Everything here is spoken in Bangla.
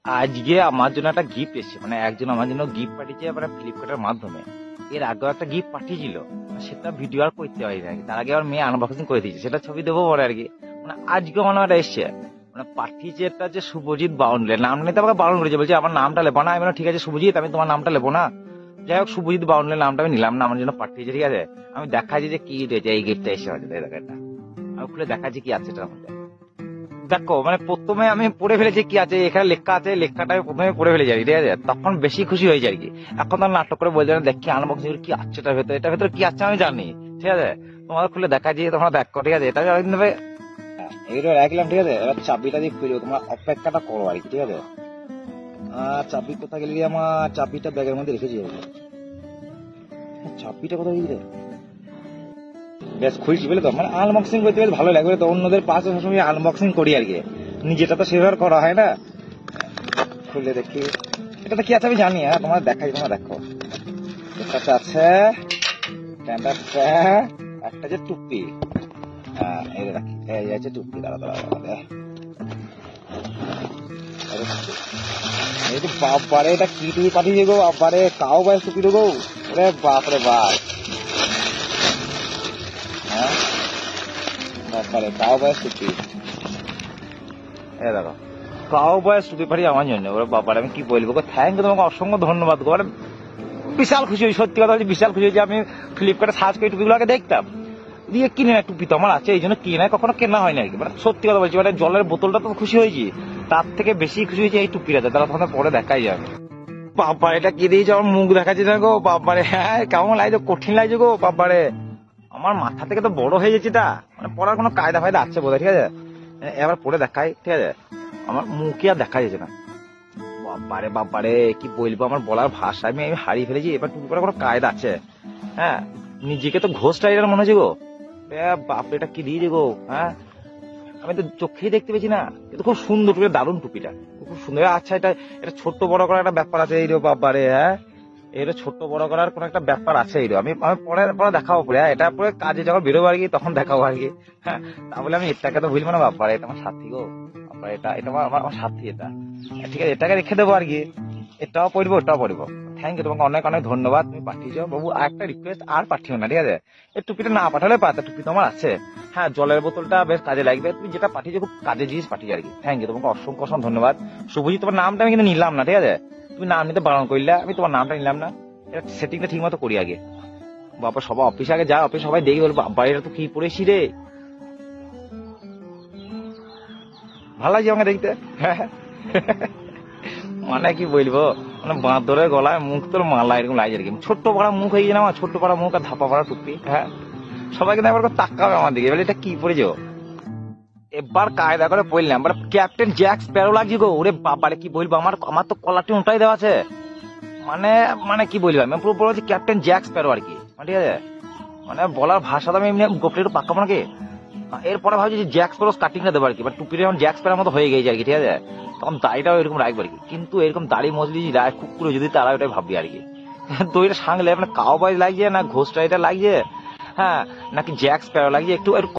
আজকে আমার জন্য একটা গিফট এসেছে, মানে একজন আমার জন্য গিফট পাঠিয়েছে, মানে ফ্লিপকার্টের মাধ্যমে। এর আগেও একটা গিফট পাঠিয়েছিল, সেটা ভিডিও আর করতে পারি না। তার আগে আমার মেয়ে আনবক্সিং করে দিয়েছে, সেটা ছবি দেবো পরে আর কি। মানে আজকে মনে হয় এসছে, মানে পাঠিয়েছে এটা যে শুভজিৎ বাউন্ডলে, নাম নিতে আমাকে বারণ করেছে, বলছে আমার নামটা লেবো না। আমি বললাম ঠিক আছে শুভজিৎ, আমি তোমার নামটা লেবো না। যাই হোক, শুভজিৎ বাউন্ডলে নামটা আমি নিলাম না, আমার জন্য পাঠিয়েছে, ঠিক আছে। আমি দেখাচ্ছি যে কি রয়েছে এই গিফটটা এসে হচ্ছে, এটা আমি খুলে দেখাচ্ছি কি আছে এটার মধ্যে। দেখো, মানে প্রথমে আমি পড়ে ফেলেছি কি আছে এখানে লেখা আছে, লেখাটা আমি প্রথমে পড়ে ফেলেছি আর কি, ঠিক আছে। তখন বেশি খুশি হয়েছে আর কি। এখন তো নাটক করে বলছে না, দেখি আনবক্সিং কি আছে এটার ভেতরে, এটার ভেতরে কি আছে আমি জানি, ঠিক আছে। তোমাদের খুলে দেখাচ্ছি, তোমরা দেখো, ঠিক আছে। এটা এইগুলো রাখলাম, ঠিক আছে। এবার চাবিটা দিয়ে খুঁজো, তোমরা অপেক্ষাটা করো আর কি, ঠিক আছে। চাবি কোথায় গেলি আমার? চাবিটা ব্যাগের মধ্যে রেখেছি। চাবিটা কোথায় গেলি? বেশ খুশি বলে তো, মানে আনবক্সিং করতে বেশ ভালো লাগবে তো, অন্যদের পাশে সবসময় আনবক্সিং করি আর কি, নিজেটা তো সেভাবে করা হয় না। খুলে দেখি এটাতে কি আছে আমি জানি, হ্যাঁ তোমার দেখাই, তোমরা দেখো। এটাতে আছে একটা যে টুপি, হ্যাঁ এই রাখি, এই আছে টুপি। দাঁড়া এই যে বাবারে, এটা কি টুপি পাঠিয়ে গো বাবারে, কাউ বাই টুপি দেবো, ওরে বাপরে বাপ, হ্যাঁ বাবারে কাউ বয়স টুপি, দেখো কাউ বয়স টুপি পারি আমার জন্য, ওরা বাবার আমি কি বলবো। থ্যাংক ইউ, তোমাকে অসংখ্য ধন্যবাদ গো। মানে বিশাল খুশি হয়েছি, সত্যি কথা বলছি বিশাল খুশি হয়েছি। আমি ফ্লিপকার্টে সার্চ করে টুপিগুলো আগে দেখতাম, দিয়ে কিনে না, টুপি তো আমার আছে, এই জন্য কিনে কখনো কেনা হয়নি আর কি। মানে সত্যি কথা বলছি, মানে জলের বোতলটা তো খুশি হয়েছি, তার থেকে বেশি খুশি হয়েছি এই টুপিটাতে। তারা তোমাদের পরে দেখাই যাবে। বাবা এটা কি দিয়েছে, আমার মুখ দেখাচ্ছি না গো বাবারে, হ্যাঁ কেমন লাগছে, কঠিন লাগছে গো বাবারে। আমার মাথা থেকে তো বড় হয়ে যাচ্ছে, তা মানে পড়ার কোনো কায়দা ফায়দা আছে বোধ হয়, ঠিক আছে। এবার পড়ে দেখাই, ঠিক আছে। আমার মুখে আর দেখা যাচ্ছে না, বাবারে বাবারে কি বলবো, আমার বলার ভাষা আমি হারিয়ে ফেলেছি। এবার টুপি পরে কোনো কায়দা আছে? হ্যাঁ, নিজেকে তো ঘোষ টাইডার মনে হচ্ছে গো। বাপরে এটা কি দিয়েছে গো, হ্যাঁ আমি তো চোখেই দেখতে পেয়েছি না। কিন্তু খুব সুন্দর টুপি, দারুণ টুপিটা, খুব সুন্দর। আচ্ছা এটা এটা ছোট বড় করার একটা ব্যাপার আছে এই রে বাবারে, হ্যাঁ এটা ছোট বড় করার কোন একটা ব্যাপার আছে এই রে। আমি আমি পরে পরে দেখাবো পরে, হ্যাঁ এটা পরে কাজে যখন বেরোবো আর কি, তখন দেখাবো আর কি। হ্যাঁ তাহলে আমি এটাকে তো ভুলবো না বাপারে, এটা আমার সাথী গো বাপারে, এটা এটা আমার আমার সাথী এটা। ঠিক আছে, এটাকে রেখে দেবো আর কি, এটাও পড়বো ওটাও পড়বো। থ্যাংক ইউ, তোমাকে অনেক অনেক ধন্যবাদ, তুমি পাঠিয়েছো বাবু। আর একটা রিকোয়েস্ট, আর পাঠিও না, ঠিক আছে। এই টুপিটা না পাঠালে পাতা, টুপি তো আমার আছে। হ্যাঁ জলের বোতলটা বেশ কাজে লাগবে, তুমি যেটা পাঠিয়েছো খুব কাজে জিনিস পাঠিয়েছো আর কি। থ্যাংক ইউ, তোমাকে অসংখ্য অসংখ্য ধন্যবাদ। শুভজিৎ তোমার নামটা আমি কিন্তু নিলাম না, ঠিক আছে। তুমি নাম নিতে বারণ করলে, আমি তোমার নামটা নিলাম না। এটা সেটিংটা ঠিক মতো করি আগে। বাবা সবাই অফিসে আগে যায়, অফিস সবাই দেখি বলবো বাবা এটা তো কি পড়েছি রে, ভালো লাগছে আমাকে দেখতে। মানে কি বলবো, মানে বাঁদরের গলায় মুখ তোর মালা, এরকম লাগছে আর কি। ছোট্ট পাড়া মুখ হয়ে গেছে না আমার, ছোট্ট পাড়া মুখ আর ধাপা পাড়া টুপি। হ্যাঁ সবাই কিন্তু একবার তাকাবে আমার দিকে, বলে এটা কি পড়েছো। এবার কায়দা করে বললাম, মানে ক্যাপ্টেন জ্যাক স্প্যারো লাগছে গো। ওরে বাবারে কি বলবো, আমার আমার তো কলারটি উল্টাই দেওয়া আছে। মানে মানে কি বলবো, আমি পুরো বলছি ক্যাপ্টেন জ্যাক স্প্যারো আর কি, ঠিক আছে। মানে বলার ভাষা তো আমি এমনি গোপলে একটু পাকাবো নাকি। এরপরে ভাবছি যে জ্যাক স্প্যারো কাটিংটা দেবো আর কি, বাট টুপিটা এখন জ্যাক স্প্যারোর মতো হয়ে গেছে আর কি, ঠিক আছে। তখন দাড়িটাও এরকম রাখবো আর কি, কিন্তু এরকম দাড়ি মজলি কুকুরে যদি তারা ওটাই ভাববি আর কি। তো এটা সাংলে মানে কাউ বাই লাগছে না, ঘোষ টাইটা লাগছে, হ্যাঁ নাকি জ্যাক স্প্যারো লাগছে, একটু